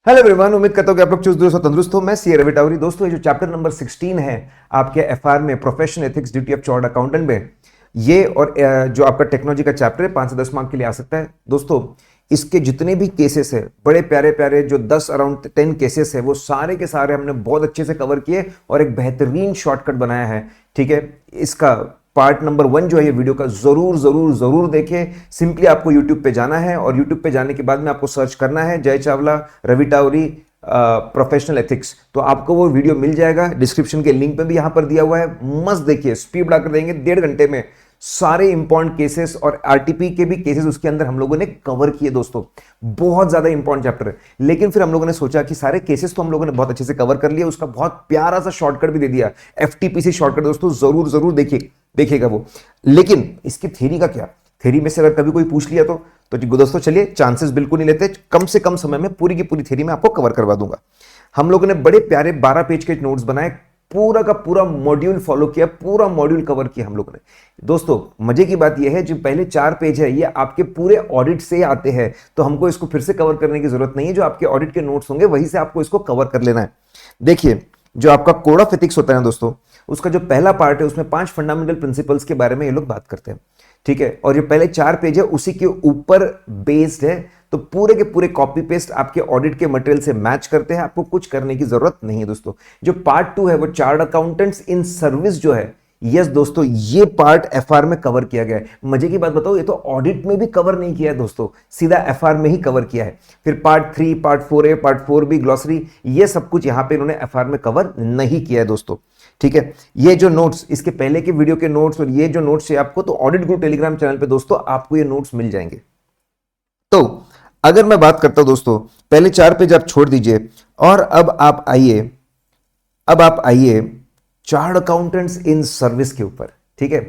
Hello everyone, उम्मीद करता हूं कि आप लोग चुस्त दुरुस्त और तंदुरुस्त हो। मैं सी रवि टावरी। दोस्तों, ये जो चैप्टर नंबर 16 है आपके एफआर में, professional ethics duty of chartered accountant में, ये और जो आपका टेक्नोलॉजी का चैप्टर है 5 से 10 मार्क के लिए आ सकता है। दोस्तों, इसके जितने भी केसेस है, बड़े प्यारे प्यारे जो 10 अराउंड 10 केसेस है, वो सारे के सारे हमने बहुत अच्छे से कवर किए और एक बेहतरीन शॉर्टकट बनाया है। ठीक है, इसका पार्ट नंबर 1 जो है ये वीडियो का जरूर जरूर जरूर देखें। सिंपली आपको यूट्यूब पे जाना है और यूट्यूब पे जाने के बाद में आपको सर्च करना है जय चावला रवि टावरी प्रोफेशनल एथिक्स, तो आपको वो वीडियो मिल जाएगा। डिस्क्रिप्शन के लिंक पे भी यहां पर दिया हुआ है। मस्त देखिए, स्पीड बढ़ाकर देंगे 1.5 घंटे में सारे इंपॉर्टेंट केसेस और आरटीपी के भी केसेस उसके अंदर हम लोगों ने कवर किए। दोस्तों, बहुत ज्यादा इंपॉर्टेंट चैप्टर है, लेकिन फिर हम लोगों ने सोचा कि सारे केसेस तो हम लोगों ने बहुत अच्छे से कवर कर लिए, उसका बहुत प्यारा सा शॉर्टकट भी दे दिया, एफटीपीसी शॉर्टकट। दोस्तों, जरूर जरूर देखिएगा वो। लेकिन इसकी थ्योरी का क्या, थ्योरी में से अगर कभी कोई पूछ लिया तो दोस्तों चलिए, चांसेस बिल्कुल नहीं लेते, कम से कम समय में पूरी की पूरी थ्योरी में आपको कवर करवा दूंगा। हम लोगों ने बड़े प्यारे 12 पेज के नोट्स बनाए, पूरा का पूरा मॉड्यूल फॉलो किया, पूरा मॉड्यूल कवर किया हम लोगों ने। दोस्तों, मजे की बात यह है, जो पहले 4 पेज है ये आपके पूरे ऑडिट से आते हैं, तो हमको इसको फिर से कवर करने की जरूरत नहीं है। जो आपके ऑडिट के नोट्स होंगे वहीं से आपको इसको कवर कर लेना है। देखिए, जो आपका कोड ऑफ एथिक्स होता है ना दोस्तों, उसका जो पहला पार्ट है उसमें 5 फंडामेंटल प्रिंसिपल्स के बारे में ये लोग बात करते हैं। ठीक है, और जो पहले 4 पेज है उसी के ऊपर बेस्ड है, तो पूरे के पूरे कॉपी पेस्ट आपके ऑडिट के मटेरियल से मैच करते हैं, आपको कुछ करने की जरूरत नहीं है। दोस्तों, जो पार्ट 2 है वो चार्टर्ड अकाउंटेंट्स इन सर्विस जो है, यस दोस्तों, ये पार्ट एफआर में कवर किया गया है। मजे की बात बताओ, ये तो ऑडिट में भी कवर नहीं किया है दोस्तों, सीधा एफआर में ही कवर किया है। फिर part 3, part 4A, part 4B, glossary, ये सब कुछ यहां पे इन्होंने एफआर में कवर नहीं किया है दोस्तों। ठीक है, ये जो नोट्स, इसके पहले के वीडियो के नोट्स और ये जो नोट्स है आपको, तो ऑडिट गुरु टेलीग्राम चैनल पे दोस्तों आपको ये नोट्स मिल जाएंगे। तो अगर मैं बात करता हूं दोस्तों, पहले 4 पेज आप छोड़ दीजिए और अब आप आइए चार्टर्ड अकाउंटेंट्स इन सर्विस के ऊपर। ठीक है,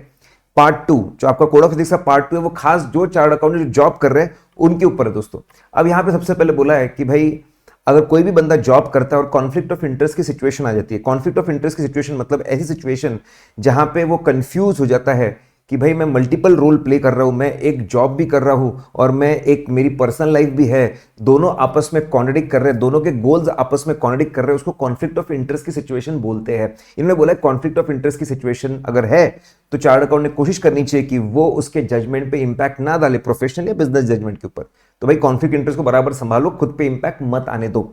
पार्ट 2 जो आपका कोड ऑफ एथिक्स का पार्ट 2 है, वो खास जो चार्टर्ड अकाउंटेंट जो जॉब कर रहे हैं उनके ऊपर है दोस्तों। अब यहां पे सबसे पहले बोला है कि भाई, अगर कोई भी बंदा जॉब करता है और कॉन्फ्लिक्ट ऑफ इंटरेस्ट की सिचुएशन आ जाती है, कॉन्फ्लिक्ट ऑफ इंटरेस्ट की सिचुएशन मतलब ऐसी सिचुएशन जहां पे वो कंफ्यूज हो जाता है कि भाई मैं मल्टीपल रोल प्ले कर रहा हूं, मैं एक जॉब भी कर रहा हूं और मैं एक मेरी पर्सनल लाइफ भी है, दोनों आपस में कॉन्ट्रडिक्ट कर रहे हैं, दोनों के गोल्स आपस में कॉन्ट्रडिक्ट कर रहे हैं, उसको कॉन्फ्लिक्ट ऑफ इंटरेस्ट की सिचुएशन बोलते हैं। इन्होंने बोला कॉन्फ्लिक्ट ऑफ इंटरेस्ट की सिचुएशन अगर है तो चार्टर्ड अकाउंटेंट ने कोशिश करनी चाहिए कि वो उसके जजमेंट पे इंपैक्ट ना डाले, प्रोफेशनल या बिजनेस जजमेंट के ऊपर। तो भाई कॉन्फ्लिक्ट इंटरेस्ट को बराबर संभालो, खुद पे इंपैक्ट मत आने दो।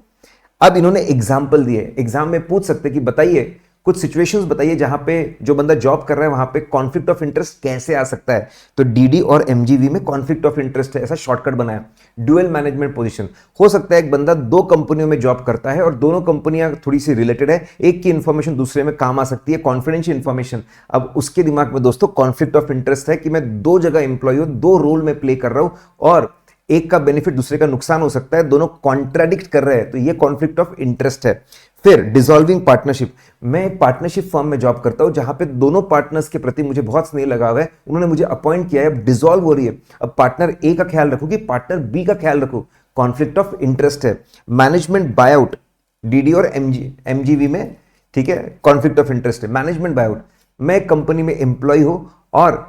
अब इन्होंने एग्जाम्पल दिए, एग्जाम में पूछ सकते कि बताइए कुछ सिचुएशंस बताइए जहां पे जो बंदा जॉब कर रहा है वहां पे कॉन्फ्लिक्ट ऑफ इंटरेस्ट कैसे आ सकता है। तो डीडी और एमजीवी में कॉन्फ्लिक्ट ऑफ इंटरेस्ट है, ऐसा शॉर्टकट बनाया। ड्यूअल मैनेजमेंट पोजीशन, हो सकता है एक बंदा 2 कंपनियों में जॉब करता है और दोनों कंपनियां थोड़ी सी रिलेटेड है, एक की इंफॉर्मेशन दूसरे में काम आ सकती है, कॉन्फिडेंशियल इंफॉर्मेशन। अब उसके दिमाग में दोस्तों कॉन्फ्लिक्ट ऑफ इंटरेस्ट है कि मैं 2 जगह इंप्लॉय हूं, 2 रोल में प्ले कर रहा हूं और एक का बेनिफिट दूसरे का नुकसान हो सकता है, दोनों कॉन्ट्राडिक्ट कर रहे हैं, तो ये कॉन्फ्लिक्ट ऑफ इंटरेस्ट है। फिर डिसॉल्विंग पार्टनरशिप, मैं एक पार्टनरशिप फर्म में जॉब करता हूं जहां पे दोनों पार्टनर्स के प्रति मुझे बहुत स्नेह लगा हुआ है, उन्होंने मुझे अपॉइंट किया है, अब डिसॉल्व हो रही है, अब पार्टनर ए का ख्याल रखो कि पार्टनर बी का ख्याल रखो, कॉन्फ्लिक्ट ऑफ इंटरेस्ट है। मैनेजमेंट बायआउट, डीडी और एमजीवी में, ठीक है, कॉन्फ्लिक्ट ऑफ इंटरेस्ट है। मैनेजमेंट बायआउट, मैं एक कंपनी में एम्प्लॉय हूं और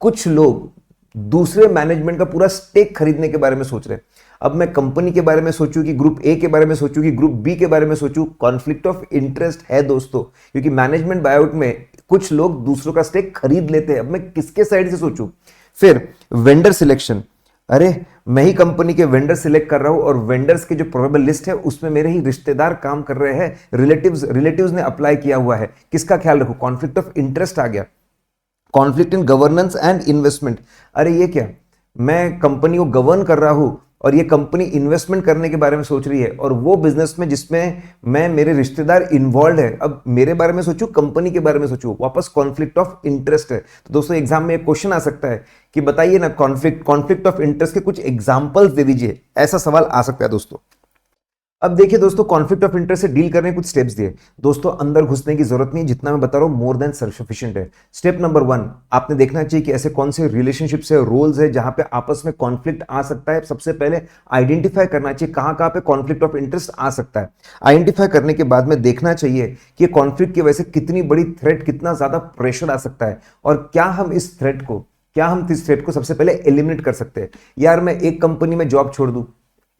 कुछ लोग दूसरे मैनेजमेंट का पूरा स्टेक खरीदने के बारे में सोच रहे हैं। अब मैं कंपनी के बारे में सोचूं कि ग्रुप ए के बारे में सोचूं कि ग्रुप बी के बारे में सोचूं, कॉन्फ्लिक्ट ऑफ इंटरेस्ट है दोस्तों, क्योंकि मैनेजमेंट बायआउट में कुछ लोग दूसरों का स्टेक खरीद लेते हैं। अब मैं किसके साइड से सोचूं। फिर वेंडर सिलेक्शन, अरे मैं ही कंपनी के वेंडर सिलेक्ट कर रहा हूं और वेंडर्स की जो प्रोबेबल लिस्ट है उसमें मेरे ही रिश्तेदार काम कर रहे हैं, रिलेटिव्स ने अप्लाई किया हुआ है, किसका ख्याल रखूं, कॉन्फ्लिक्ट ऑफ इंटरेस्ट आ गया। Conflict in governance and investment, अरे ये क्या, मैं कंपनी को गवर्न कर रहा हूं और ये कंपनी इन्वेस्टमेंट करने के बारे में सोच रही है और वो बिजनेस में जिसमें मैं मेरे रिश्तेदार इन्वॉल्व है, अब मेरे बारे में सोचूं कंपनी के बारे में सोचूं, वापस कॉन्फ्लिक्ट ऑफ इंटरेस्ट है। तो दोस्तों एग्जाम में एक क्वेश्चन आ सकता है कि बताइए ना कॉन्फ्लिक्ट ऑफ इंटरेस्ट के कुछ एग्जांपल्स दे दीजिए, ऐसा सवाल आ सकता है दोस्तों। अब देखिए दोस्तों, कॉन्फ्लिक्ट ऑफ इंटरेस्ट से डील करने के कुछ स्टेप्स दिए दोस्तों, अंदर घुसने की जरूरत नहीं, जितना मैं बता रहा हूं मोर देन सफिशिएंट है। स्टेप नंबर 1, आपने देखना चाहिए कि ऐसे कौन से रिलेशनशिप्स है, रोल्स है जहां पे आपस में कॉन्फ्लिक्ट आ सकता है। सबसे पहले आइडेंटिफाई करना चाहिए कहां कहां पे कॉन्फ्लिक्ट ऑफ इंटरेस्ट आ सकता है। आइडेंटिफाई करने के बाद में देखना चाहिए कि कॉन्फ्लिक्ट की वजह से कितनी बड़ी थ्रेट, कितना ज्यादा प्रेशर आ सकता है और क्या हम इस थ्रेट को सबसे पहले एलिमिनेट कर सकते हैं। यार मैं एक कंपनी में जॉब छोड़ दूं,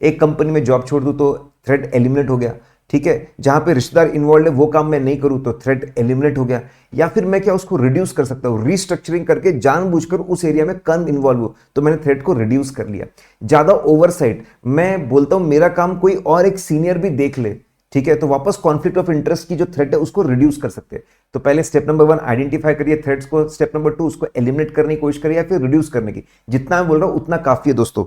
एक कंपनी में जॉब छोड़ दूं तो थ्रेट एलिमिनेट हो गया, ठीक है। जहां पे रिश्तेदार इन्वॉल्व है वो काम मैं नहीं करूं तो थ्रेट एलिमिनेट हो गया। या फिर मैं क्या उसको रिड्यूस कर सकता हूं, रीस्ट्रक्चरिंग करके जानबूझकर उस एरिया में कम इन्वॉल्व हो तो मैंने थ्रेट को रिड्यूस कर लिया। ज्यादा ओवरसाइट, मैं बोलता हूं मेरा काम कोई और एक सीनियर भी देख ले, ठीक है, तो वापस कॉन्फ्लिक्ट ऑफ इंटरेस्ट की जो थ्रेट है उसको रिड्यूस कर सकते हैं। तो पहले स्टेप नंबर 1 आइडेंटिफाई करिए थ्रेट्स को, स्टेप नंबर 2 उसको एलिमिनेट करने की कोशिश करिए या फिर रिड्यूस करने की। जितना मैं बोल रहा हूं उतना काफी है दोस्तों।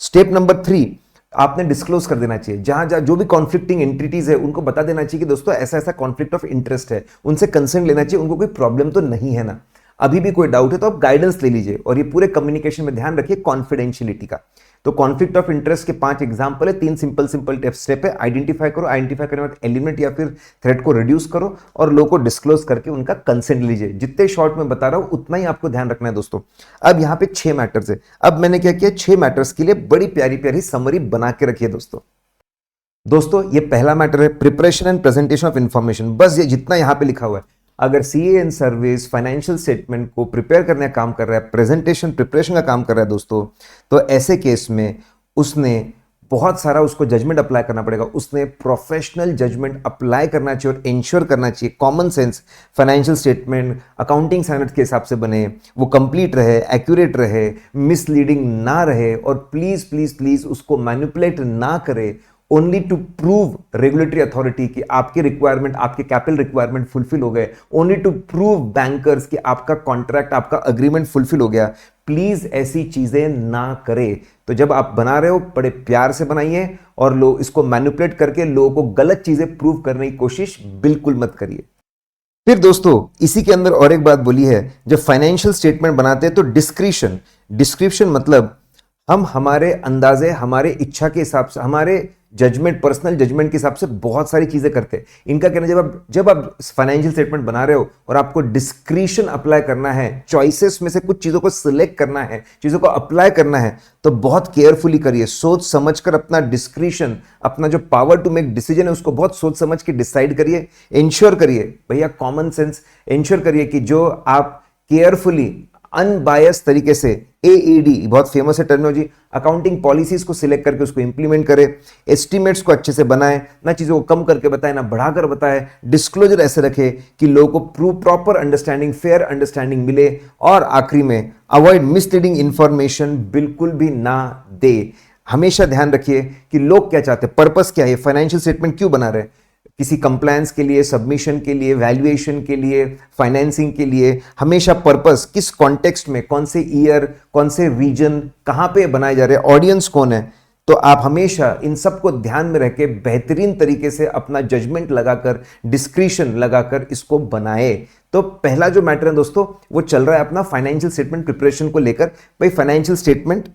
स्टेप नंबर 3 आपने डिस्क्लोज कर देना चाहिए, जहां जहां जो भी कॉन्फ्लिक्टिंग एंटिटीज है उनको बता देना चाहिए कि दोस्तों ऐसा ऐसा कॉन्फ्लिक्ट ऑफ इंटरेस्ट है, उनसे कंसर्न लेना चाहिए, उनको कोई प्रॉब्लम तो नहीं है ना, अभी भी कोई डाउट है तो आप गाइडेंस ले लीजिए। और ये पूरे कम्युनिकेशन में ध्यान रखिए कॉन्फिडेंशियलिटी का। तो कॉन्फ्लिक्ट ऑफ इंटरेस्ट के 5 एग्जांपल है, 3 सिंपल स्टेप है। आइडेंटिफाई करो, आइडेंटिफाई करने के बाद एलिमिनेट या फिर थ्रेट को रिड्यूस करो और लोगों को डिस्क्लोज करके उनका कंसेंट लीजिए। जितने शॉर्ट में बता रहा हूं उतना ही आपको ध्यान रखना है दोस्तों। अब यहां पे 6 मैटर्स है। अब मैंने क्या किया, 6 मैटर्स के लिए बड़ी प्यारी प्यारी समरी बना के रखी है दोस्तों ये पहला मैटर है, preparation and presentation of information. बस ये जितना यहां पे लिखा हुआ है, अगर CA in service financial statement को प्रिपेयर करने का काम कर रहा है, प्रेजेंटेशन प्रिपरेशन का काम कर रहा है दोस्तों, तो ऐसे केस में उसने बहुत सारा उसको जजमेंट अप्लाई करना पड़ेगा। उसने प्रोफेशनल जजमेंट अप्लाई करना चाहिए और इंश्योर करना चाहिए common sense financial statement accounting standards के हिसाब से बने, वो कंप्लीट रहे, एक्यूरेट रहे, मिसलीडिंग ना रहे और प्लीज प्लीज प्लीज उसको मैनिपुलेट ना करे, only to prove regulatory authority कि आपके रिक्वायरमेंट, आपके कैपिटल रिक्वायरमेंट फुलफिल हो गए, ओनली टू प्रूव बैंकर्स कि आपका कॉन्ट्रैक्ट, आपका अग्रीमेंट फुलफिल हो गया। प्लीज ऐसी चीजें ना करे। तो जब आप बना रहे हो बड़े प्यार से बनाइए और लोग इसको मैनिपुलेट करके लोगों को गलत चीजें प्रूव करने की कोशिश बिल्कुल मत करिए। फिर दोस्तों इसी के अंदर और एक बात बोली है, जब फाइनेंशियल स्टेटमेंट बनाते हैं तो डिस्क्रिप्शन मतलब हम हमारे अंदाजे, हमारे इच्छा के हिसाब से, हमारे जजमेंट, पर्सनल जजमेंट के हिसाब से बहुत सारी चीजें करते हैं। इनका कहना जब आप फाइनेंशियल स्टेटमेंट बना रहे हो और आपको डिस्क्रिशन अप्लाई करना है, चॉइसेस में से कुछ चीजों को सिलेक्ट करना है, चीजों को अप्लाई करना है, तो बहुत केयरफुली करिए, सोच समझकर अपना डिस्क्रिशन, अपना जो पावर टू मेक डिसीजन है उसको बहुत सोच समझ के डिसाइड करिए। इंश्योर करिए भैया, कॉमन सेंस, इंश्योर करिए कि जो आप केयरफुली अनबायस तरीके से, एईडी बहुत फेमस है टर्मिनोलॉजी, अकाउंटिंग पॉलिसीज को सिलेक्ट करके उसको इंप्लीमेंट करे, एस्टिमेट्स को अच्छे से बनाए, ना चीजों को कम करके बताए ना बढ़ाकर बताए, डिस्क्लोजर ऐसे रखे कि लोगों को प्रॉपर अंडरस्टैंडिंग, फेयर अंडरस्टैंडिंग मिले, और आखिरी में अवॉइड मिसलीडिंग इंफॉर्मेशन बिल्कुल भी ना दे। हमेशा ध्यान रखिए कि लोग क्या चाहते हैं, पर्पस क्या है, फाइनेंशियल स्टेटमेंट क्यों बना रहे हैं, किसी कंप्लायंस के लिए, सबमिशन के लिए, वैल्यूएशन के लिए, फाइनेंसिंग के लिए, हमेशा पर्पस किस कॉन्टेक्स्ट में, कौन से ईयर, कौन से रीजन, कहां पे बनाए जा रहे हैं, ऑडियंस कौन है। तो आप हमेशा इन सबको ध्यान में रख के बेहतरीन तरीके से अपना जजमेंट लगाकर, डिस्क्रिशन लगाकर इसको बनाए। तो पहला जो मैटर है दोस्तों वो चल रहा है अपना फाइनेंशियल स्टेटमेंट प्रिपरेशन को लेकर। भाई फाइनेंशियल स्टेटमेंट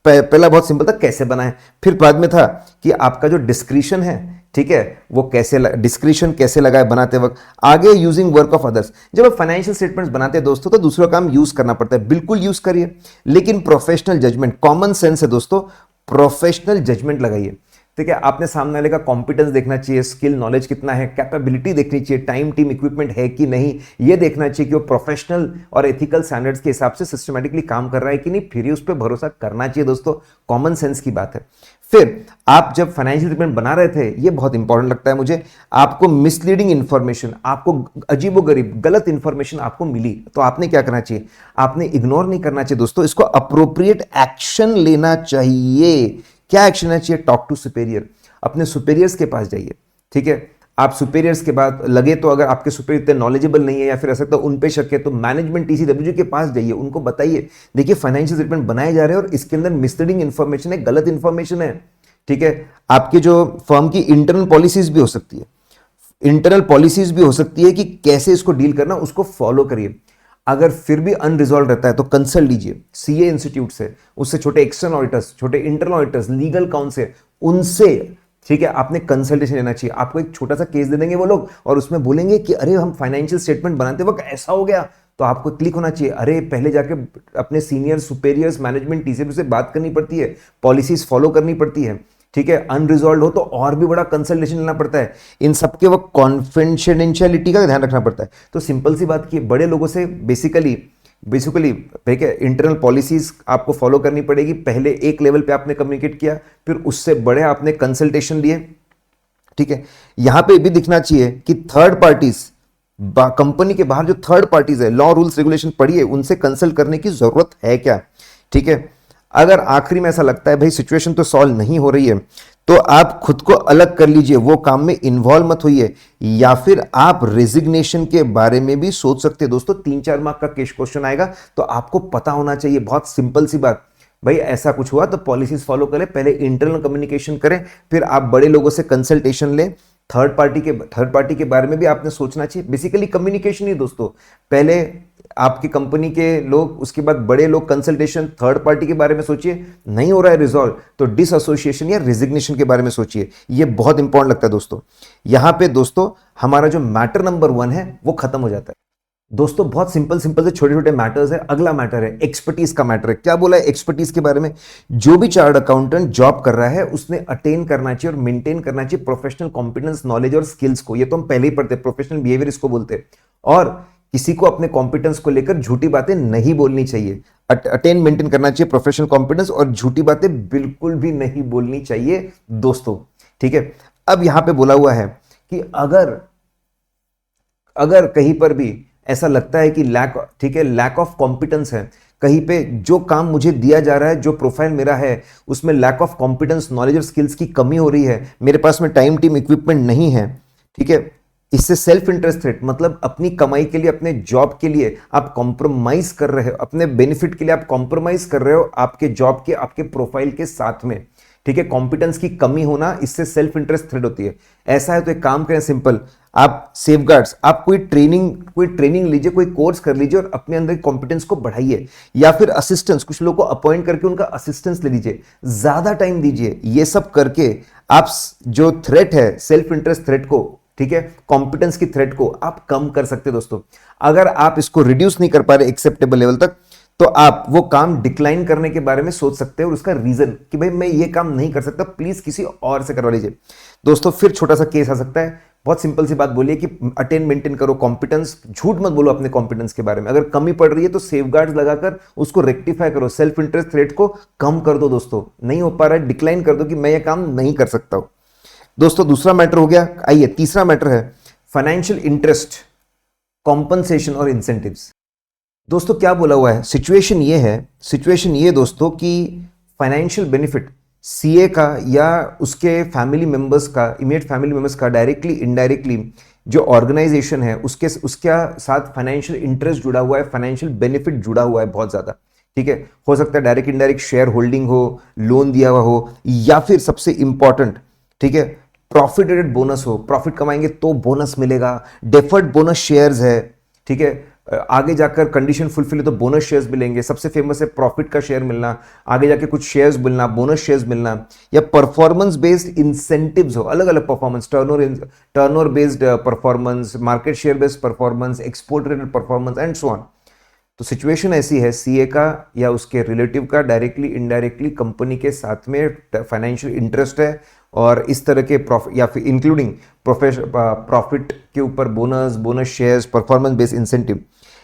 पहला बहुत सिंपल था, कैसे बनाएं, फिर बाद में था कि आपका जो डिस्क्रिशन है, ठीक है, वो कैसे डिस्क्रिशन कैसे लगाए बनाते वक्त, आगे यूजिंग वर्क ऑफ अदर्स। जब आप फाइनेंशियल स्टेटमेंट्स बनाते हैं दोस्तों तो दूसरा काम यूज करना पड़ता है, बिल्कुल यूज करिए, लेकिन प्रोफेशनल जजमेंट, कॉमन सेंस है दोस्तों, प्रोफेशनल जजमेंट लगाइए। ठीक है, आपने सामने वाले का कॉम्पिटेंस देखना चाहिए, स्किल नॉलेज कितना है, कैपेबिलिटी देखनी चाहिए, टाइम टीम इक्विपमेंट है कि नहीं, ये देखना चाहिए कि वो प्रोफेशनल और एथिकल स्टैंडर्ड्स के हिसाब से सिस्टमैटिकली काम कर रहा है कि नहीं, फिर उस पर भरोसा करना चाहिए दोस्तों। कॉमन सेंस की बात है। फिर आप जब फाइनेंशियल स्टेटमेंट बना रहे थे, ये बहुत इंपॉर्टेंट लगता है मुझे, आपको मिसलीडिंग इंफॉर्मेशन, आपको अजीबोगरीब गलत इंफॉर्मेशन आपको मिली, तो आपने क्या करना चाहिए, आपने इग्नोर नहीं करना चाहिए दोस्तों, इसको अप्रोप्रिएट एक्शन लेना चाहिए। क्या एक्शन है चाहिए, टॉक टू सुपेरियर, अपने सुपेरियर्स के पास जाइए। ठीक है, आप सुपेरियर्स के बाद लगे तो, अगर आपके सुपेरियर इतने नॉलेजेबल नहीं है या फिर ऐसा तो उन पे शक है, तो मैनेजमेंट टीसीडब्ल्यूजी के पास जाइए, उनको बताइए देखिए फाइनेंशियल स्टेटमेंट बनाए जा रहे हैं और इसके अंदर मिसलीडिंग इंफॉर्मेशन है, गलत इंफॉर्मेशन है। ठीक है, आपके जो फर्म की इंटरनल पॉलिसीज भी हो सकती है, इंटरनल पॉलिसीज भी हो सकती है कि कैसे इसको डील करना, उसको फॉलो करिए। अगर फिर भी अनरिजॉल्व रहता है तो कंसल्ट लीजिए सीए इंस्टीट्यूट से, उससे छोटे एक्सटर्नल ऑडिटर्स, छोटे इंटरनल ऑडिटर्स, लीगल काउंसिल, उनसे, ठीक है, आपने कंसल्टेशन लेना चाहिए। आपको एक छोटा सा केस दे देंगे वो लोग और उसमें बोलेंगे कि अरे हम फाइनेंशियल स्टेटमेंट बनाते वक्त ऐसा हो गया, तो आपको क्लिक होना चाहिए, अरे पहले जाके अपने सीनियर सुपेरियर्स, मैनेजमेंट टीसीएस से बात करनी पड़ती है, पॉलिसीज फॉलो करनी पड़ती है। ठीक है, अनरिजॉल्व हो तो और भी बड़ा कंसल्टेशन लेना पड़ता है, इन सबके वक्त कॉन्फिडेंशियलिटी का ध्यान रखना पड़ता है। तो सिंपल सी बात की, बड़े लोगों से बेसिकली बेसिकली ठीक है, इंटरनल पॉलिसीज आपको फॉलो करनी पड़ेगी। पहले एक लेवल पे आपने कम्युनिकेट किया, फिर उससे बड़े आपने कंसल्टेशन लिए, ठीक है। यहां पे भी दिखना चाहिए कि थर्ड पार्टीज, कंपनी के बाहर जो थर्ड पार्टीज है, लॉ रूल्स रेगुलेशन पढ़िए, उनसे कंसल्ट करने की जरूरत है क्या, ठीक है। अगर आखिरी में ऐसा लगता है भाई सिचुएशन तो सॉल्व नहीं हो रही है, तो आप खुद को अलग कर लीजिए, वो काम में इन्वॉल्व मत होइए, या फिर आप रेजिग्नेशन के बारे में भी सोच सकते हैं। दोस्तों 3-4 मार्क का केस क्वेश्चन आएगा, तो आपको पता होना चाहिए, बहुत सिंपल सी बात, भाई ऐसा कुछ हुआ तो पॉलिसीज फॉलो करें, पहले इंटरनल कम्युनिकेशन करें, फिर आप बड़े लोगों से कंसल्टेशन लें। थर्ड पार्टी के बारे में भी आपने सोचना चाहिए। बेसिकली कम्युनिकेशन ही दोस्तों, पहले आपकी कंपनी के लोग, उसके बाद बड़े लोग, कंसल्टेशन, थर्ड पार्टी के बारे में सोचिए। नहीं हो रहा है रिजॉल्व तो डिसएसोसिएशन या रेजिग्नेशन के बारे में सोचिए। ये बहुत इंपॉर्टेंट लगता है दोस्तों। यहां पे दोस्तों हमारा जो मैटर नंबर 1 है वो खत्म हो जाता है। दोस्तों बहुत सिंपल सिंपल से छोटे छोटे मैटर्स है। अगला मैटर है एक्सपर्टीज का मैटर है। क्या बोला है एक्सपर्टीज के बारे में? जो भी चार्टर्ड अकाउंटेंट जॉब कर रहा है उसने अटेन करना चाहिए और मेंटेन करना चाहिए प्रोफेशनल कॉम्पिटेंस, नॉलेज और स्किल्स को। ये तो हम पहले ही पढ़ते हैं, प्रोफेशनल बिहेवियर इसको बोलते हैं। और किसी को अपने कॉम्पिटेंस को लेकर झूठी बातें नहीं बोलनी चाहिए। अटेन मेंटेन करना चाहिए प्रोफेशनल कॉम्पिटेंस, और झूठी बातें बिल्कुल भी नहीं बोलनी चाहिए दोस्तों, ठीक है। अब यहां पे बोला हुआ है कि अगर अगर कहीं पर भी ऐसा लगता है कि ठीक है, लैक ऑफ कॉम्पिटेंस है, कहीं पे जो काम मुझे दिया जा रहा है, जो प्रोफाइल मेरा है, उसमें लैक ऑफ कॉम्पिटेंस, नॉलेज और स्किल्स की कमी हो रही है, मेरे पास में टाइम टीम इक्विपमेंट नहीं है, ठीक है, इससे सेल्फ इंटरेस्ट थ्रेट, मतलब अपनी कमाई के लिए, अपने जॉब के लिए आप कॉम्प्रोमाइज कर रहे हो, अपने बेनिफिट के लिए आप कॉम्प्रोमाइज कर रहे हो आपके जॉब के, आपके प्रोफाइल के साथ में, ठीक है। कॉम्पिटेंस की कमी होना, इससे सेल्फ इंटरेस्ट थ्रेट होती है। ऐसा है तो एक काम करें सिंपल, आप सेफगार्ड्स, आप कोई ट्रेनिंग लीजिए, कोई कोर्स कर लीजिए और अपने अंदर कॉम्पिटेंस को बढ़ाइए, या फिर असिस्टेंस, कुछ लोगों को अपॉइंट करके उनका असिस्टेंस ले लीजिए, ज्यादा टाइम दीजिए। ये सब करके आप जो थ्रेट है, सेल्फ इंटरेस्ट थ्रेट को, ठीक है, कॉम्पिटेंस की थ्रेट को आप कम कर सकते हैं दोस्तों। अगर आप इसको रिड्यूस नहीं कर पा रहे एक्सेप्टेबल लेवल तक, तो आप वो काम डिक्लाइन करने के बारे में सोच सकते हैं, और उसका रीजन कि भाई मैं ये काम नहीं कर सकता, प्लीज किसी और से करवा लीजिए। दोस्तों फिर छोटा सा केस आ सकता है। बहुत सिंपल सी बात बोलिए कि अटेन मेंटेन करो कॉम्पिटेंस, झूठ मत बोलो अपने कॉम्पिटेंस के बारे में। अगर कमी पड़ रही है तो सेफगार्ड्स लगाकर उसको रेक्टिफाई करो, सेल्फ इंटरेस्ट थ्रेट को कम कर दो दोस्तों। नहीं हो पा रहा है, डिक्लाइन कर दो कि मैं ये काम नहीं कर सकता हूं। दोस्तों दूसरा मैटर हो गया। आइए तीसरा मैटर है फाइनेंशियल इंटरेस्ट, कॉम्पनसेशन और इंसेंटिव्स। दोस्तों क्या बोला हुआ है, सिचुएशन ये दोस्तों कि फाइनेंशियल बेनिफिट सीए का या उसके फैमिली मेंबर्स का, इमीडिएट फैमिली मेंबर्स का, डायरेक्टली इनडायरेक्टली जो ऑर्गेनाइजेशन है उसके साथ फाइनेंशियल इंटरेस्ट जुड़ा हुआ है, फाइनेंशियल बेनिफिट जुड़ा हुआ है बहुत ज्यादा, ठीक है। हो सकता है डायरेक्ट इनडायरेक्ट शेयर होल्डिंग हो, लोन दिया हुआ हो, या फिर सबसे इंपॉर्टेंट, ठीक है, प्रॉफिट रेटेड बोनस हो, प्रॉफिट कमाएंगे तो बोनस मिलेगा, डेफर्ड बोनस शेयर्स है, ठीक है। आगे जाकर कंडीशन फुलफिल है तो बोनस शेयर्स मिलेंगे। सबसे फेमस है प्रॉफिट का शेयर मिलना, आगे जाके कुछ शेयर्स मिलना, बोनस शेयर्स मिलना, या परफॉर्मेंस बेस्ड इंसेंटिव्स हो, अलग अलग performance, turnover based performance, market share based performance, export rated performance and so on. तो सिचुएशन ऐसी है, सीए का या उसके रिलेटिव का डायरेक्टली इनडायरेक्टली कंपनी के साथ में फाइनेंशियल इंटरेस्ट है, और इस तरह के प्रॉफिट या फिर इंक्लूडिंग प्रॉफिट के ऊपर bonus shares, performance based incentive,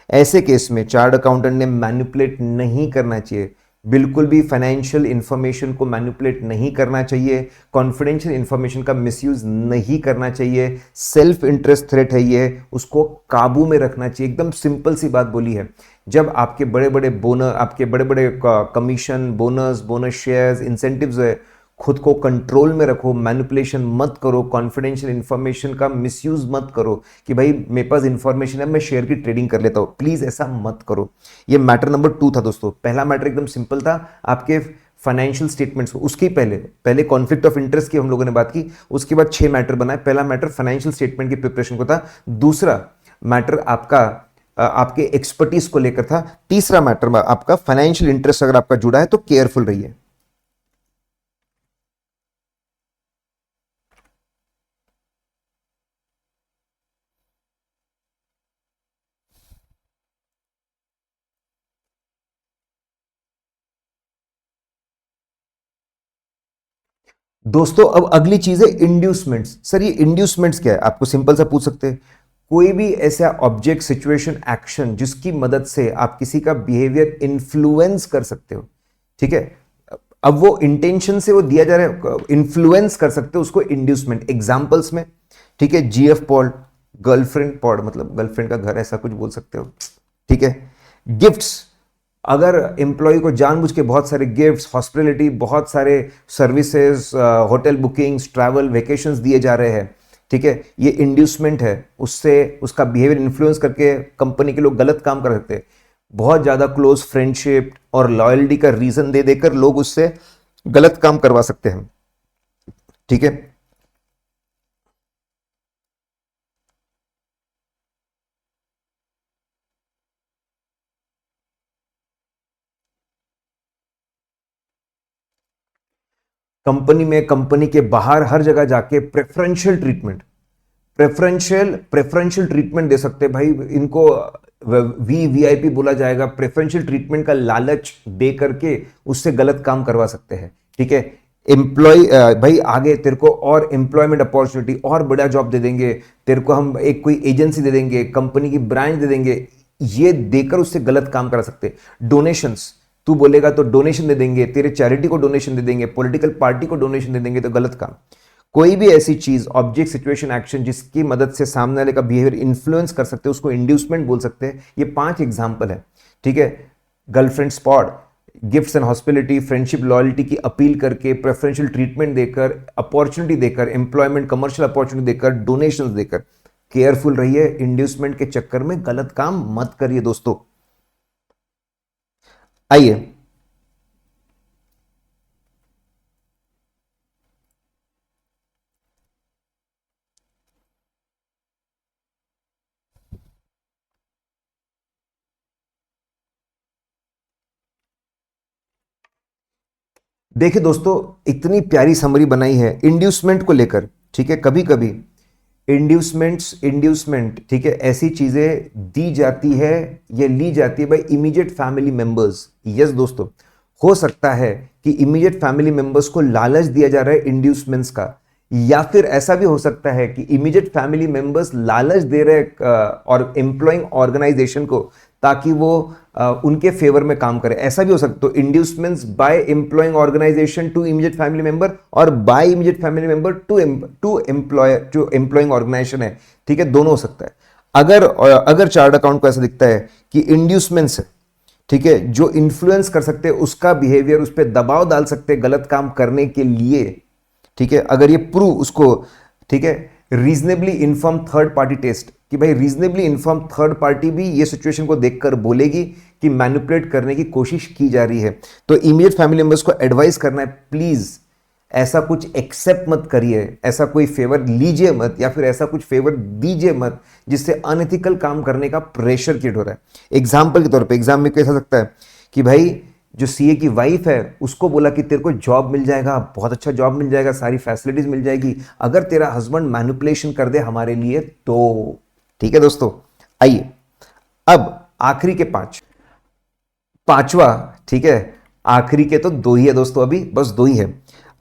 ऐसे केस में चार्ट अकाउंटेंट ने मैनिपुलेट नहीं करना चाहिए, बिल्कुल भी फाइनेंशियल इंफॉर्मेशन को मैनिपुलेट नहीं करना चाहिए, कॉन्फिडेंशियल इंफॉर्मेशन का मिसयूज नहीं करना चाहिए। सेल्फ इंटरेस्ट थ्रेट है ये, उसको काबू में रखना चाहिए। एकदम सिंपल सी बात बोली है। जब आपके बड़े बड़े बोनस, आपके बड़े बड़े कमीशन, बोनस शेयर्स, इंसेंटिव्स है, खुद को कंट्रोल में रखो, मैनिपुलेशन मत करो, कॉन्फिडेंशियल इंफॉर्मेशन का मिसयूज मत करो कि भाई मेरे पास इंफॉर्मेशन है मैं शेयर की ट्रेडिंग कर लेता हूं, प्लीज ऐसा मत करो। ये मैटर नंबर 2 था दोस्तों। पहला मैटर एकदम सिंपल था, आपके फाइनेंशियल स्टेटमेंट्स, उसके पहले कॉन्फ्लिक्ट ऑफ इंटरेस्ट की हम लोगों ने बात की, उसके बाद 6 मैटर बनाए। पहला मैटर फाइनेंशियल स्टेटमेंट की प्रिपरेशन को था, दूसरा मैटर आपका आपके एक्सपर्टीज को लेकर था, तीसरा मैटर आपका फाइनेंशियल इंटरेस्ट अगर आपका जुड़ा है तो केयरफुल रहिए। दोस्तों अब अगली चीज है इंड्यूसमेंट्स। सर ये इंड्यूसमेंट्स क्या है, आपको सिंपल सा पूछ सकते हैं, कोई भी ऐसा ऑब्जेक्ट, सिचुएशन, एक्शन जिसकी मदद से आप किसी का बिहेवियर इन्फ्लुएंस कर सकते हो, ठीक है। अब वो इंटेंशन से वो दिया जा रहा है, इन्फ्लुएंस कर सकते हो, उसको इंड्यूसमेंट। एग्जांपल्स में, ठीक है, जीएफ पॉड, गर्लफ्रेंड पॉड मतलब गर्लफ्रेंड का घर, ऐसा कुछ बोल सकते हो, ठीक है। गिफ्ट्स, अगर एम्प्लॉय को जानबूझ के बहुत सारे गिफ्ट्स, हॉस्पिटैलिटी, बहुत सारे services, hotel bookings, travel, vacations दिए जा रहे हैं, ठीक है, ये इंड्यूसमेंट है, उससे उसका बिहेवियर इन्फ्लुएंस करके कंपनी के लोग गलत काम कर सकते हैं। बहुत ज्यादा क्लोज फ्रेंडशिप और लॉयल्टी का रीजन दे देकर लोग उससे गलत काम करवा सकते हैं, ठीक है। कंपनी में, कंपनी के बाहर, हर जगह जाके प्रेफरेंशियल ट्रीटमेंट, प्रेफरेंशियल ट्रीटमेंट दे सकते हैं भाई इनको। वीआईपी बोला जाएगा, प्रेफरेंशियल ट्रीटमेंट का लालच दे करके उससे गलत काम करवा सकते हैं, ठीक है। एम्प्लॉय, भाई आगे तेरे को और एम्प्लॉयमेंट अपॉर्चुनिटी, और बड़ा जॉब दे देंगे तेरे को, हम एक कोई एजेंसी दे देंगे, कंपनी की ब्रांच दे देंगे, ये देकर उससे गलत काम करा सकते हैं। डोनेशंस, तू बोलेगा तो डोनेशन दे देंगे, तेरे चैरिटी को डोनेशन दे देंगे, पॉलिटिकल पार्टी को डोनेशन दे देंगे, तो गलत काम। कोई भी ऐसी चीज, ऑब्जेक्ट, सिचुएशन, एक्शन जिसकी मदद से सामने वाले का बिहेवियर इन्फ्लुएंस कर सकते हैं, उसको इंड्यूसमेंट बोल सकते हैं। ये 5 एग्जांपल है, ठीक है। Girlfriend spot, gifts and hospitality, friendship, loyalty की अपील करके, प्रेफरेंशियल ट्रीटमेंट देकर, अपॉर्चुनिटी देकर, एम्प्लॉयमेंट, कमर्शियल अपॉर्चुनिटी देकर, डोनेशन देकर। केयरफुल रहिए, इंड्यूसमेंट के चक्कर में गलत काम मत करिए दोस्तों। आइए, देखिए दोस्तों, इतनी प्यारी समरी बनाई है इंड्यूसमेंट को लेकर, ठीक है। कभी कभी इंड्यूसमेंट, ठीक है, ऐसी चीजें दी जाती है या ली जाती है by immediate family members. Yes दोस्तों, हो सकता है कि इमीडिएट फैमिली मेंबर्स को लालच दिया जा रहा है इंड्यूसमेंट्स का, या फिर ऐसा भी हो सकता है कि इमीडिएट फैमिली मेंबर्स लालच दे रहे और एम्प्लॉइंग ऑर्गेनाइजेशन को, ताकि वो उनके फेवर में काम करे। ऐसा भी हो सकता है। तो inducements by employing organization to immediate family member, और by immediate family member to employing organization है, ठीक है, दोनों हो सकता है। अगर चार्ट अकाउंट को ऐसा दिखता है कि इंड्यूसमेंट्स है, ठीक है, जो इन्फ्लुएंस कर सकते हैं उसका बिहेवियर, उस पर दबाव डाल सकते हैं गलत काम करने के लिए, ठीक है, अगर ये प्रूव उसको, ठीक है, reasonably inform third party test, कि भाई रीजनेबली इन्फॉर्म थर्ड पार्टी भी ये सिचुएशन को देखकर बोलेगी कि मैनिपुलेट करने की कोशिश की जा रही है, तो इमीडिएट फैमिली मेंबर्स को एडवाइस करना है, प्लीज ऐसा कुछ एक्सेप्ट मत करिए, ऐसा कोई फेवर लीजिए मत, या फिर ऐसा कुछ फेवर दीजिए मत जिससे अनएथिकल काम करने का प्रेशर क्रिएट हो रहा है। एग्जाम्पल के तौर पर एग्जाम में कैसा सकता है कि भाई जो सीए की वाइफ है उसको बोला कि तेरे को जॉब मिल जाएगा, बहुत अच्छा जॉब मिल जाएगा, सारी फैसिलिटीज मिल जाएगी, अगर तेरा हस्बैंड मैनिपुलेशन कर दे हमारे लिए तो। ठीक है दोस्तों, आइए अब आखिरी के 5वां, ठीक है, आखिरी के तो 2 ही है दोस्तों, अभी बस 2 ही है।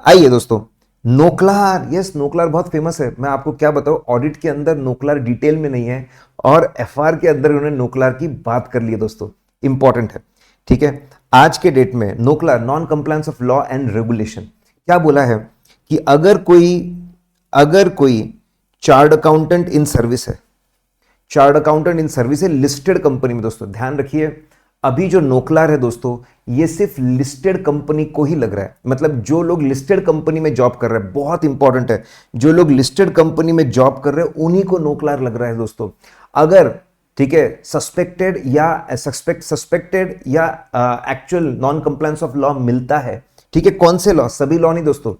आइए दोस्तों, नोक्लार। यस, नोक्लार बहुत फेमस है, मैं आपको क्या बताऊं, ऑडिट के अंदर नोक्लार डिटेल में नहीं है, और एफआर के अंदर उन्होंने नोक्लार की बात कर ली है दोस्तों, इंपॉर्टेंट है, ठीक है। आज के डेट में नोक्लार, non compliance of law and regulation, क्या बोला है कि अगर कोई चार्ट अकाउंटेंट इन सर्विस है, चार्ट अकाउंटेंट इन सर्विस है लिस्टेड कंपनी में, दोस्तों ध्यान रखिए, अभी जो नोक्लार है दोस्तों, ये सिर्फ लिस्टेड कंपनी को ही लग रहा है, मतलब जो लोग लिस्टेड कंपनी में जॉब कर रहे हैं, बहुत इंपॉर्टेंट है, जो लोग लिस्टेड कंपनी में जॉब कर रहे हैं उन्हीं को नोक्लार लग रहा है दोस्तों। अगर, ठीक है, सस्पेक्टेड या actual non compliance of law मिलता है, ठीक है, कौन से लॉ, सभी लॉ नहीं दोस्तों,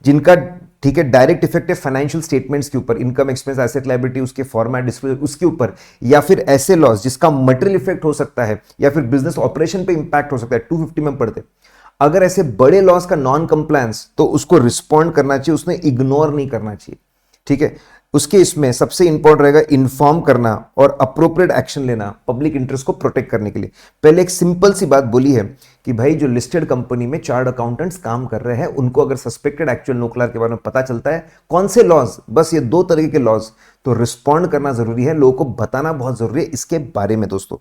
जिनका, ठीक है, डायरेक्ट इफेक्ट है फाइनेंशियल स्टेटमेंट्स के ऊपर, इनकम, एक्सपेंस, एसेट, लायबिलिटी, उसके फॉर्मेट, डिस्क्लोजर, उसके ऊपर, या फिर ऐसे लॉस जिसका मटेरियल इफेक्ट हो सकता है या फिर बिजनेस ऑपरेशन पे इंपैक्ट हो सकता है, 250 में पढ़ते। अगर ऐसे बड़े लॉस का नॉन कंप्लायंस, तो उसको रिस्पॉन्ड करना चाहिए, उसने इग्नोर नहीं करना चाहिए, ठीक है। उसके इसमें सबसे इंपॉर्टेंट रहेगा इन्फॉर्म करना और अप्रोप्रिएट एक्शन लेना पब्लिक इंटरेस्ट को प्रोटेक्ट करने के लिए। पहले एक सिंपल सी बात बोली है कि भाई जो लिस्टेड कंपनी में चार्ट अकाउंटेंट्स काम कर रहे हैं उनको अगर सस्पेक्टेड एक्चुअल नोक्लार के बारे में पता चलता है, कौन से लॉज, बस ये 2 तरीके के लॉज, तो रिस्पॉन्ड करना जरूरी है, लोगों को बताना बहुत जरूरी है इसके बारे में दोस्तों।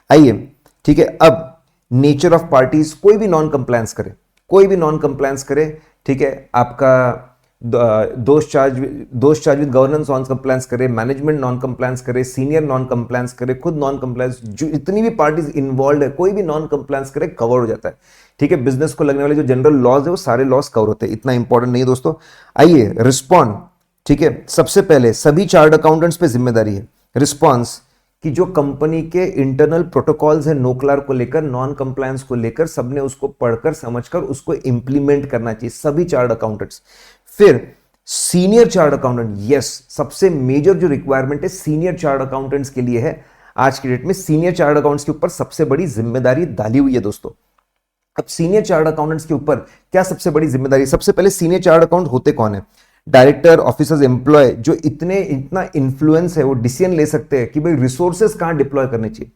आइए, ठीक है। अब नेचर ऑफ पार्टीज, कोई भी नॉन कंप्लायंस करे, कोई भी नॉन कंप्लायंस करे, ठीक है, आपका दोष charge with governance non compliance करे, मैनेजमेंट नॉन कंप्लायंस करे, सीनियर नॉन कंप्लायंस करे, खुद नॉन कंप्लायंस, जो इतनी भी पार्टीज इन्वॉल्व है, कोई भी नॉन कंप्लायंस करे, कवर हो जाता है, ठीक है। बिजनेस को लगने वाले जो जनरल लॉज है वो सारे लॉज कवर होते हैं, इतना इंपॉर्टेंट नहीं है दोस्तों। आइए रिस्पॉन्ड, ठीक है। सबसे पहले सभी चार्ट अकाउंटेंट्स पे जिम्मेदारी है रिस्पॉन्स कि जो कंपनी के इंटरनल प्रोटोकॉल्स है नोक्लार को लेकर, नॉन कंप्लायंस को लेकर, सबने उसको पढ़कर समझकर उसको इंप्लीमेंट करना चाहिए, सभी चार्ट अकाउंटेंट्स। फिर सीनियर चार्ट अकाउंटेंट, यस, सबसे मेजर जो रिक्वायरमेंट है सीनियर चार्ट अकाउंटेंट्स के लिए है आज की डेट में। सीनियर चार्ट अकाउंटेंट्स के ऊपर सबसे बड़ी जिम्मेदारी डाली हुई है दोस्तों। अब सीनियर चार्ट अकाउंटेंट्स के ऊपर क्या सबसे बड़ी जिम्मेदारी? सबसे पहले सीनियर चार्ट अकाउंट होते कौन है? डायरेक्टर, ऑफिसर्स, एम्प्लॉय, जो इतना इन्फ्लुएंस है, वो डिसीजन ले सकते हैं कि भाई रिसोर्सेज कहां डिप्लॉय करने चाहिए।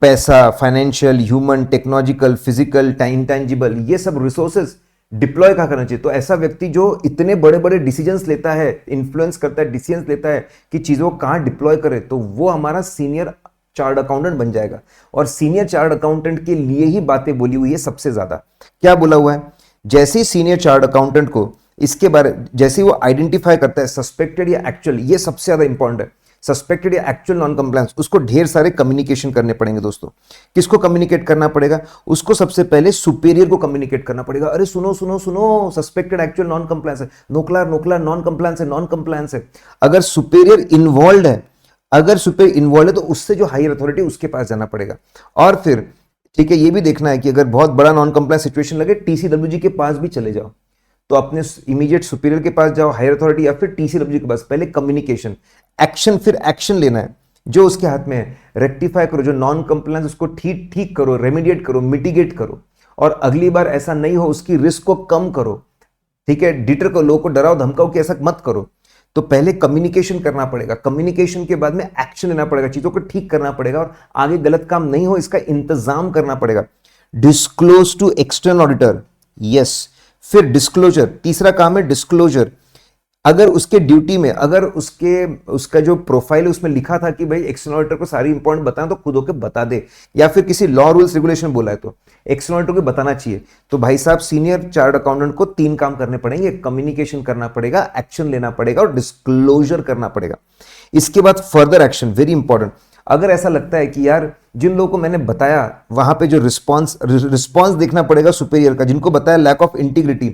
पैसा, financial, human, technological, physical, intangible, ये सब रिसोर्सेज डिप्लॉय कहां करना चाहिए। तो ऐसा व्यक्ति जो इतने बड़े बड़े डिसीजंस लेता है, इन्फ्लुएंस करता है, डिसीजंस लेता है कि चीजों को कहां डिप्लॉय करे, तो वो हमारा सीनियर चार्ट अकाउंटेंट बन जाएगा। और सीनियर चार्ट अकाउंटेंट के लिए ही बातें बोली हुई है सबसे ज्यादा। क्या बोला हुआ है? जैसे ही सीनियर चार्ट अकाउंटेंट को इसके बारे, जैसे ही वो आइडेंटिफाई करता है सस्पेक्टेड या एक्चुअल, ये सबसे ज्यादा इंपॉर्टेंट है, सस्पेक्टेड या एक्चुअल नॉन कंप्लायंस, उसको ढेर सारे कम्युनिकेशन करने पड़ेंगे दोस्तों। किसको कम्युनिकेट करना पड़ेगा? उसको सबसे पहले सुपीरियर को कम्युनिकेट करना पड़ेगा। अरे सुनो सुनो सुनो, सस्पेक्टेड एक्चुअल नॉन कंप्लायंस है, नोक्लार नोक्लार नॉन कंप्लायंस है, नॉन कंप्लायंस है। अगर सुपीरियर इन्वॉल्व है, अगर सुपीरियर इन्वॉल्व है तो उससे जो हायर अथॉरिटी उसके पास जाना पड़ेगा। और फिर ठीक है, ये भी देखना है कि अगर बहुत बड़ा नॉन कंप्लायंस सिचुएशन लगे, टीसीडब्ल्यूजी के पास भी चले जाओ, तो अपने इमीडिएट सुपीरियर के पास जाओ, हायर अथॉरिटी, या फिर टीसीडब्ल्यूजी के पास। पहले कम्युनिकेशन, एक्शन, फिर एक्शन लेना है जो उसके हाथ में है। रेक्टिफाई करो जो नॉन कंप्लायंस, उसको ठीक करो, रेमिडिएट करो, मिटिगेट करो, और अगली बार ऐसा नहीं हो उसकी रिस्क को कम करो, ठीक है। डिटर को, लोगों को डराओ धमकाओ कि ऐसा मत करो। तो पहले कम्युनिकेशन करना पड़ेगा, कम्युनिकेशन के बाद में एक्शन लेना पड़ेगा, चीजों को ठीक करना पड़ेगा, और आगे गलत काम नहीं हो इसका इंतजाम करना पड़ेगा। Disclose to external auditor, yes. फिर डिस्क्लोजर, तीसरा काम है डिस्क्लोजर। अगर उसके ड्यूटी में, अगर उसका जो प्रोफाइल है उसमें लिखा था कि भाई एक्सटर्नल ऑडिटर को सारी इंपॉर्टेंट बताना, तो खुद होकर बता दे, या फिर किसी लॉ रूल्स रेगुलेशन बोला है तो एक्सटर्नल ऑडिटर को बताना चाहिए। तो भाई साहब सीनियर चार्ट अकाउंटेंट को 3 काम करने पड़ेंगे, कम्युनिकेशन करना पड़ेगा, एक्शन लेना पड़ेगा, और डिस्क्लोजर करना पड़ेगा। इसके बाद फर्दर एक्शन, वेरी इंपॉर्टेंट। अगर ऐसा लगता है कि यार जिन लोगों को मैंने बताया वहां पे जो रिस्पॉन्स देखना पड़ेगा सुपीरियर का, जिनको बताया लैक ऑफ इंटीग्रिटी,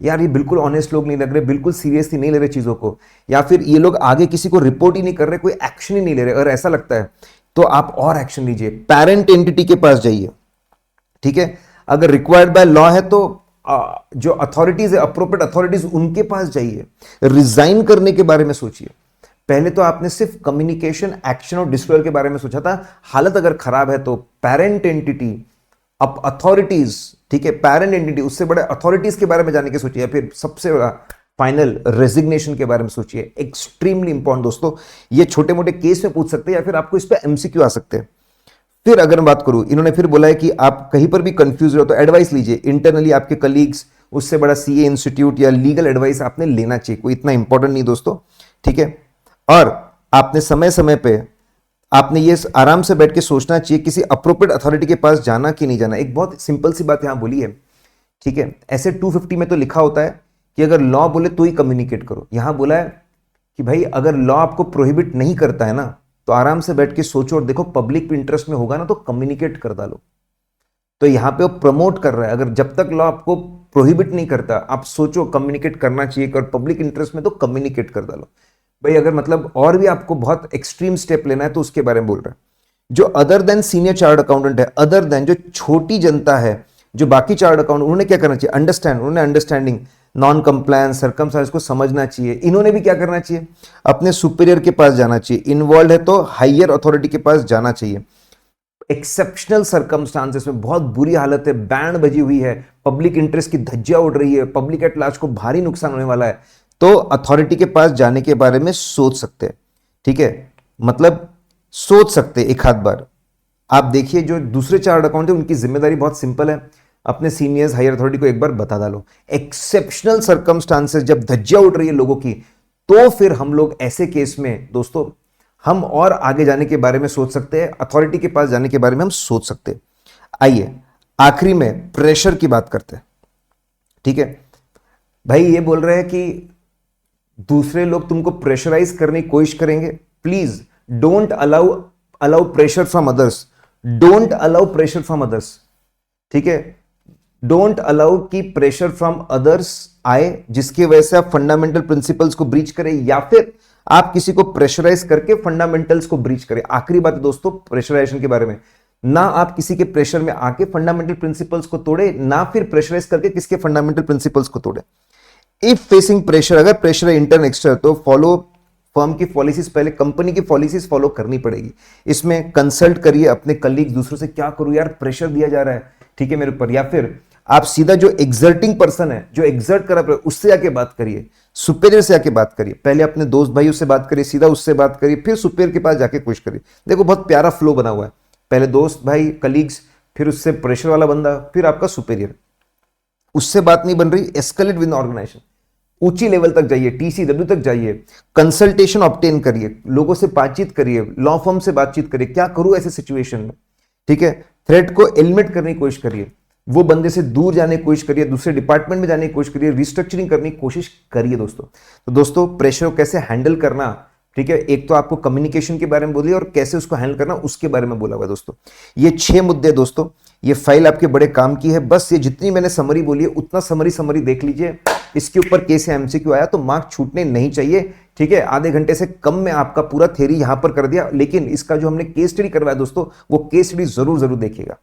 यार ये बिल्कुल ऑनेस्ट लोग नहीं लग रहे, बिल्कुल सीरियसली नहीं ले रहे चीजों को, या फिर ये लोग आगे किसी को रिपोर्ट ही नहीं कर रहे, कोई एक्शन ही नहीं ले रहे, अगर ऐसा लगता है तो आप और एक्शन लीजिए, पेरेंट एंटिटी के पास जाइए, ठीक है। अगर रिक्वायर्ड बाय लॉ है तो जो अथॉरिटीज है, अप्रोप्रिएट अथॉरिटीज, उनके पास जाइए। रिजाइन करने के बारे में सोचिए। पहले तो आपने सिर्फ कम्युनिकेशन, एक्शन और डिस्क्लोजर के बारे में सोचा था। हालत अगर खराब है तो पेरेंट एंटिटी, अब अथॉरिटीज, ठीक है, पेरेंट एंटिटी, उससे बड़े अथॉरिटीज के बारे में जाने की सोचिए। फिर सबसे बड़ा फाइनल रेजिग्नेशन के बारे में सोचिए। एक्सट्रीमली इंपॉर्टेंट दोस्तों, ये छोटे मोटे केस में पूछ सकते हैं, या फिर आपको इस पे एमसीक्यू आ सकते हैं। फिर अगर मैं बात करूं, इन्होंने फिर बोला है कि आप कहीं पर भी कंफ्यूज हो तो एडवाइस लीजिए इंटरनली, आपके कलीग्स, उससे बड़ा सीए इंस्टीट्यूट या लीगल एडवाइस आपने लेना चाहिए, कोई इतना इंपॉर्टेंट नहीं दोस्तों, ठीक है। और आपने समय समय पे आपने ये आराम से बैठ के सोचना चाहिए किसी अप्रोप्रिएट अथॉरिटी के पास जाना कि नहीं जाना। एक बहुत सिंपल सी बात यहां बोली है, ठीक है। ऐसे 250 में तो लिखा होता है कि अगर लॉ बोले तो ही कम्युनिकेट करो। यहां बोला है कि भाई अगर लॉ आपको प्रोहिबिट नहीं करता है ना, तो आराम से बैठ के सोचो और देखो पब्लिक इंटरेस्ट में होगा ना तो कम्युनिकेट कर डालो। तो यहां पे वो प्रमोट कर रहा है, अगर जब तक लॉ आपको प्रोहिबिट नहीं करता, आप सोचो कम्युनिकेट करना चाहिए, और पब्लिक इंटरेस्ट में तो कम्युनिकेट कर डालो। भाई अगर मतलब और भी आपको बहुत एक्सट्रीम स्टेप लेना है तो उसके बारे में बोल रहा है। जो other than senior chart accountant है, अदर देन जो छोटी जनता है, जो बाकी चार्ट अकाउंट, उन्होंने क्या करना चाहिए? अंडरस्टैंड, उन्होंने अंडरस्टैंडिंग, नॉन कंप्लायंस, सर्कमस्टेंस को समझना चाहिए। इन्होंने भी क्या करना चाहिए? अपने सुपीरियर के पास जाना चाहिए। इन्वॉल्व है तो हायर अथॉरिटी के पास जाना चाहिए। एक्सेप्शनल सर्कमस्टांसेस में बहुत बुरी हालत है, बैंड बजी हुई है, पब्लिक इंटरेस्ट की धज्जियां उड़ रही है, पब्लिक एट लार्ज को भारी नुकसान होने वाला है, तो अथॉरिटी के पास जाने के बारे में सोच सकते हैं, ठीक है, मतलब सोच सकते एक आध बार। आप देखिए जो दूसरे चार्ट अकाउंट है उनकी जिम्मेदारी बहुत सिंपल है, अपने सीनियर्स हायर अथॉरिटी को एक बार बता डालो। एक्सेप्शनल सर्कमस्टांसेस जब धज्जियां उड़ रही है लोगों की, तो फिर हम लोग ऐसे केस में दोस्तों हम और आगे जाने के बारे में सोच सकते हैं, अथॉरिटी के पास जाने के बारे में हम सोच सकते हैं। आइए आखिरी में प्रेशर की बात करते हैं, ठीक है। भाई ये बोल रहे हैं कि दूसरे लोग तुमको प्रेशराइज करने की कोशिश करेंगे, please don't allow pressure from others, don't allow pressure from others, ठीक है। डोंट अलाउ कि प्रेशर फ्रॉम अदर्स आए जिसकी वजह से आप फंडामेंटल प्रिंसिपल्स को ब्रीच करें, या फिर आप किसी को प्रेशराइज करके फंडामेंटल्स को ब्रीच करें। आखिरी बात है दोस्तों प्रेशराइजेशन के बारे में, ना आप किसी के प्रेशर में आके फंडामेंटल प्रिंसिपल्स को तोड़े, ना फिर प्रेशराइज करके किसके फंडामेंटल प्रिंसिपल्स को तोड़े। इफ फेसिंग प्रेशर, अगर प्रेशर है इंटर्न एक्सटर्न, तो फॉलो फर्म की पॉलिसीज, पहले कंपनी की पॉलिसीज फॉलो करनी पड़ेगी। इसमें कंसल्ट करिए अपने कलीग दूसरों से, क्या करूं यार प्रेशर दिया जा रहा है, ठीक है मेरे ऊपर, या फिर आप सीधा जो एग्जर्टिंग पर्सन है, जो एग्जर्ट कर रहा है उससे आके बात करिए, सुपेरियर से आके बात करिए। पहले अपने दोस्त भाइयों से बात करिए, सीधा उससे बात करिए, फिर सुपेरियर के पास जाके कोशिश करिए। देखो बहुत प्यारा फ्लो बना हुआ है, पहले दोस्त भाई कलीग्स, फिर उससे प्रेशर वाला बंदा, फिर आपका सुपेरियर। उससे बात नहीं बन रही, एस्केलेट विद ऑर्गेनाइजेशन, ऊंची लेवल तक जाइए, टीसीडब्ल्यू तक जाइए, कंसल्टेशन ऑब्टेन करिए, लोगों से बातचीत करिए, लॉ फर्म से बातचीत करिए, क्या करूं ऐसे सिचुएशन में, ठीक है। थ्रेट को एलिमिनेट करने की कोशिश करिए, वो बंदे से दूर जाने की कोशिश करिए, दूसरे डिपार्टमेंट में जाने की कोशिश करिए, रिस्ट्रक्चरिंग करने की कोशिश करिए दोस्तों। तो दोस्तों प्रेशर को कैसे हैंडल करना, ठीक है, एक तो आपको कम्युनिकेशन के बारे में बोलिए और कैसे उसको हैंडल करना उसके बारे में बोला हुआ दोस्तों। ये 6 मुद्दे दोस्तों, ये फाइल आपके बड़े काम की है। बस ये जितनी मैंने समरी बोली है उतना समरी देख लीजिए। इसके ऊपर कैसे एमसीक्यू आया तो मार्क छूटने नहीं चाहिए, ठीक है। आधे घंटे से कम में आपका पूरा थ्योरी यहां पर कर दिया, लेकिन इसका जो हमने केस स्टडी करवाया दोस्तों, वो केस स्टडी जरूर देखिएगा।